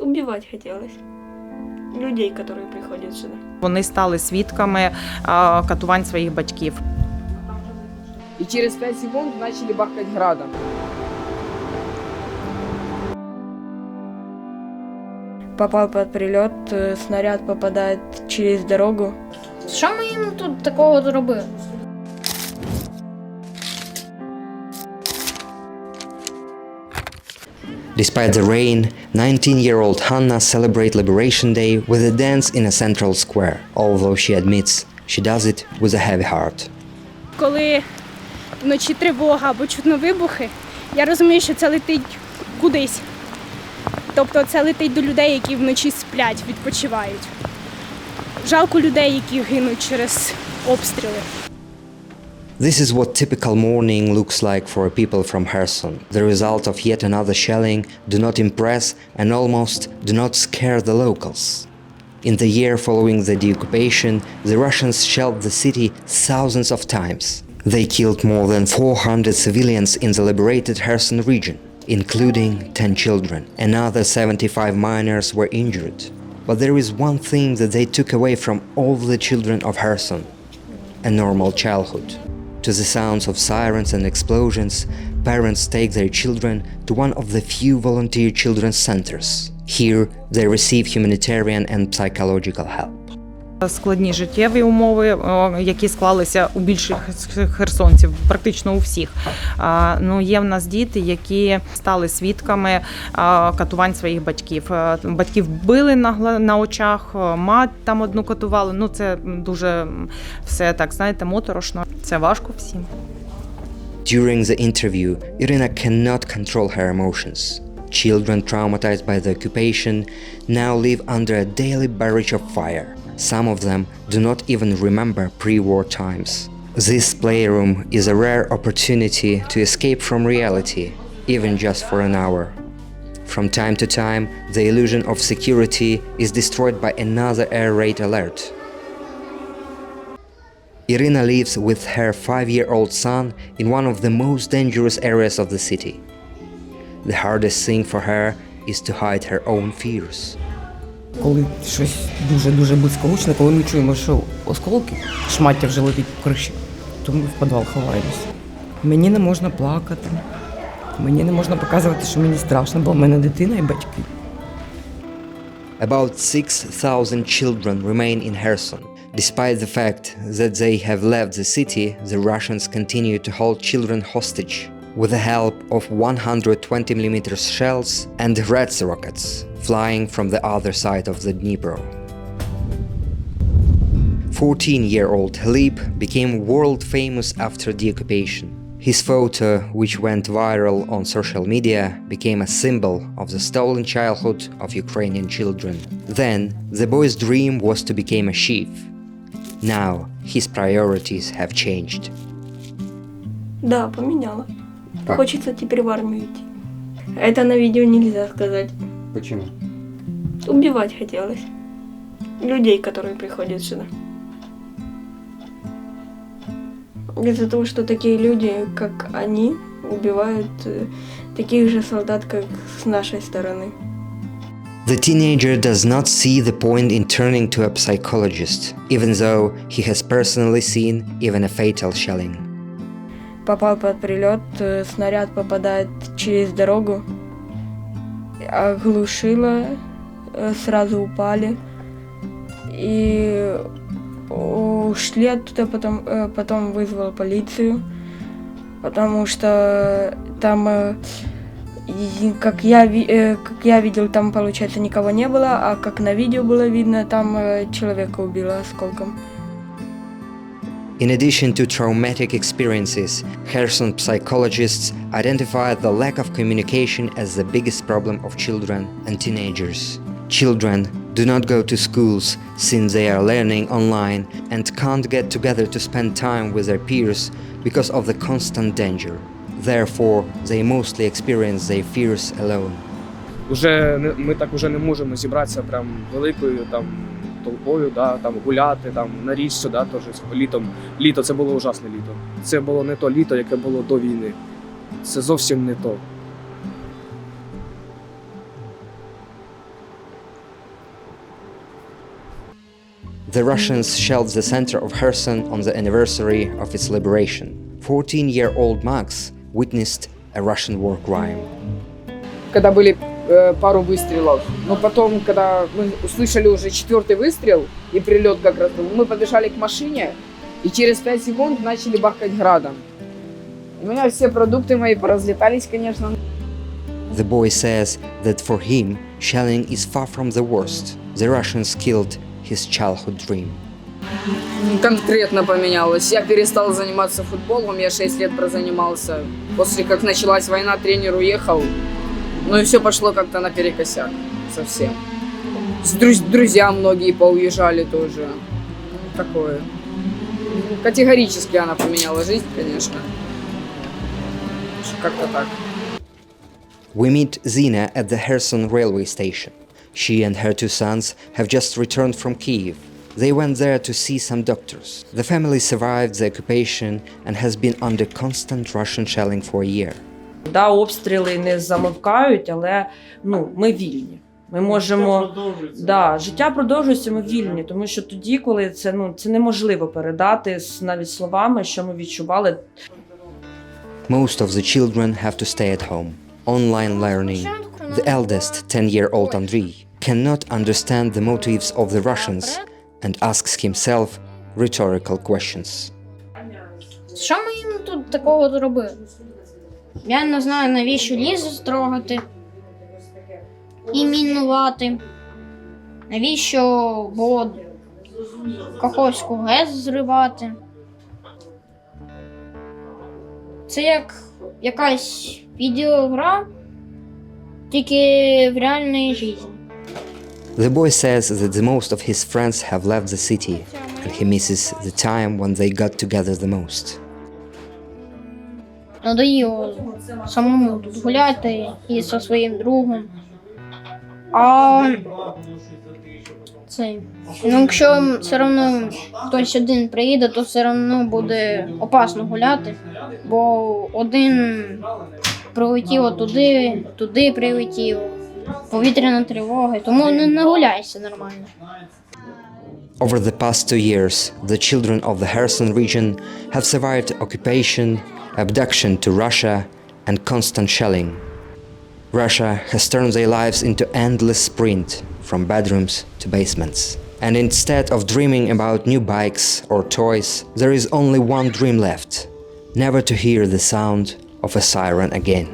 Убивать хотелось. Людей, которые приходят сюда. Вони стали свідками катувань своїх батьків. И через 5 секунд начали бахать градом. Попал под прилет, снаряд попадает через дорогу. Що ми їм тут такого зробили? Despite the rain, 19-year-old Hanna celebrates Liberation Day with a dance in a central square, although she admits she does it with a heavy heart. Коли вночі тривога або чутно вибухи, я розумію, що це летить кудись. Тобто це летить до людей, які вночі сплять, відпочивають. Жалко людей, які гинуть через обстріли. This is what typical morning looks like for people from Kherson. The result of yet another shelling do not impress and almost do not scare the locals. In the year following the deoccupation, the Russians shelled the city thousands of times. They killed more than 400 civilians in the liberated Kherson Region, including 10 children. Another 75 minors were injured. But there is one thing that they took away from all the children of Kherson: a normal childhood. To the sounds of sirens and explosions, parents take their children to one of the few volunteer children's centers. Here, they receive humanitarian and psychological help. Складні життєві умови, які склалися у більших херсонців, практично у всіх. Є в нас діти, які стали свідками катувань своїх батьків. Батьків били на очах, мать там одну катували. Це дуже все так, знаєте, моторошно. Це важко всім. During the interview, Irina cannot control her emotions. Children traumatized by the occupation now live under a daily barrage of fire. Some of them do not even remember pre-war times. This playroom is a rare opportunity to escape from reality, even just for an hour. From time to time, the illusion of security is destroyed by another air raid alert. Irina lives with her 5-year-old son in one of the most dangerous areas of the city. The hardest thing for her is to hide her own fears. Коли щось дуже блискавучне, коли ми чуємо, що осколки, шмаття вже летить по криші, то ми в підвал ховаємося. Мені не можна плакати, мені не можна показувати, що мені страшно, бо в мене дитина і батьки. About 6,000 children remain in Kherson. Despite the fact that they have left the city, the Russians continue to hold children hostage with the help of 120mm shells and Reds rockets flying from the other side of the Dnipro. 14-year-old Hlib became world famous after the occupation. His photo, which went viral on social media, became a symbol of the stolen childhood of Ukrainian children. Then, the boy's dream was to become a chief. Now, his priorities have changed. Да, поменяла. Хочется теперь в армию идти. Это на видео нельзя сказать. Почему? Убивать хотелось. Людей, которые приходят сюда. Из-за того, что такие люди, как они, убивают таких же солдат, как с нашей стороны. The teenager does not see the point in turning to a psychologist, even though he has personally seen even a fatal shelling. Попал под прилет, снаряд попадает через дорогу, оглушило, сразу упали и ушли оттуда, потом вызвал полицию, потому что там, как я видел, там, получается, никого не было, а как на видео было видно, там человека убило осколком. In addition to traumatic experiences, Kherson psychologists identify the lack of communication as the biggest problem of children and teenagers. Children do not go to schools since they are learning online and can't get together to spend time with their peers because of the constant danger. Therefore, they mostly experience their fears alone. Ми так уже не можемо зібратися прям великою толпою, там гуляти, на річці, теж літом. Літо, це було ужасне літо. Це було не то літо, яке було до війни. Це зовсім не то. The Russians shelled the center of Kherson on the anniversary of its liberation. 14-year-old Max witnessed a Russian war crime. Когда были пару выстрелов, но потом, когда мы услышали уже 4-й выстрел и прилет как раз был, мы подбежали к машине и через 5 секунд начали бахать градом. У меня все продукты мои поразлетались, конечно. The boy says that for him, shelling is far from the worst. The Russians killed his childhood dream. Конкретно поменялось. Я перестал заниматься футболом, я 6 лет прозанимался. После как началась война, тренер уехал. Ну и все пошло как-то наперекосяк совсем. Друзья многие поуезжали тоже. Такое. Категорически она поменяла жизнь, конечно. Как-то так. We meet Zina at the Kherson railway station. She and her 2 sons have just returned from Kyiv. They went there to see some doctors. The family survived the occupation and has been under constant Russian shelling for a year. Да, обстріли не замовкають, але ми вільні. Ми можемо життя продовжується, ми вільні, тому що тоді, коли це неможливо передати навіть словами, що ми відчували. Most of the children have to stay at home. Online learning. The eldest, 10-year-old Andriy, cannot understand the motives of the Russians and asks himself rhetorical questions. Що ми їм тут такого зробили? Я не знаю, навіщо ліс строгати і мінувати. Навіщо було Каховську ГЕС зривати. Це як якась відеогра, тільки в реальній житті. The boy says that the most of his friends have left the city and he misses the time when they got together the most. Надоїло самому тут гуляти і зі своїм другом. А якщо все одно хтось один приїде, то все одно буде опасно гуляти, бо один прилетів туди прилетів, повітряна тривога, тому не гуляйся нормально. Over the past 2 years, the children of the Kherson region have survived occupation, abduction to Russia, and constant shelling. Russia has turned their lives into endless sprint from bedrooms to basements. And instead of dreaming about new bikes or toys, there is only one dream left: never to hear the sound of a siren again.